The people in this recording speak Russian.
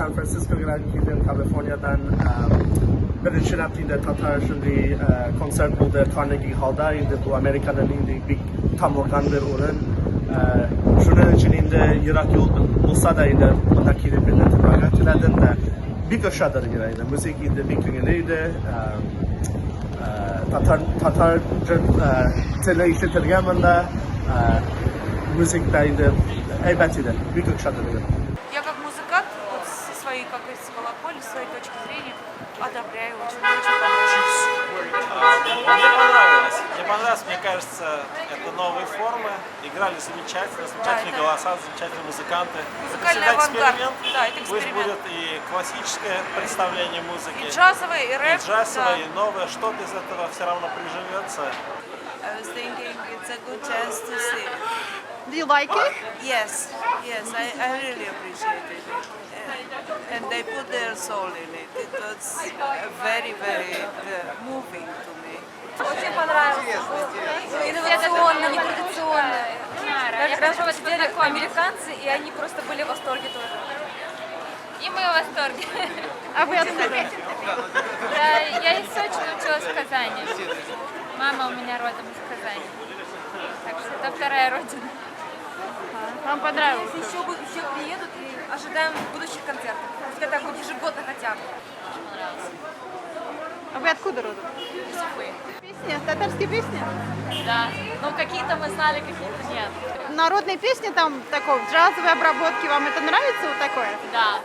San Francisco'dan giden Kaliforniya'dan birinchi raptinde Tatar şimdi konser buldu Carnegie Hall'da. Şimdi bu Amerika'nın şimdi bir tam organ bir oran. Şunun için indi Irak yol bulsa da indi buradaki reprezentatiflerden de bir köşedir yine. Müzik indi bir güneydi. Tatarca tele işitilgemende müzikte indi elbette bir köşedir yine. Я как музыкант, вот со своей, как говорится, колокольни, с своей точки зрения, одобряю, очень понравилось. Мне понравилось, мне кажется, это новые формы, играли замечательно, замечательные голоса, замечательные музыканты. Музыкальный Это всегда авангард, эксперимент, да, это пусть эксперимент. будет и классическое представление музыки, И джазовый, и и рэп, джазовое, да. и новое, что-то из этого все равно приживется. I was thinking it's a good chance to see. Do you like it? Yes, I really appreciated it. And they put their soul in it. It was very moving to me. Очень понравилось. Инновационно, нетрадиционно. Хорошо, вот сидели американцы, и они просто были в восторге тоже. И мы в восторге. А вы откуда? Я из Сочи, но училась в Казани. Мама у меня родом из Казани. Так что это вторая родина. Вам понравилось? Еще приедут и ожидаем будущих концертов. Пускай так хоть ежегодно хотя бы. А вы откуда родом? Песни? Татарские песни? Да. Ну какие-то мы знали, какие-то нет. Народные песни там такой, джазовой обработки. Вам это нравится вот такое? Да.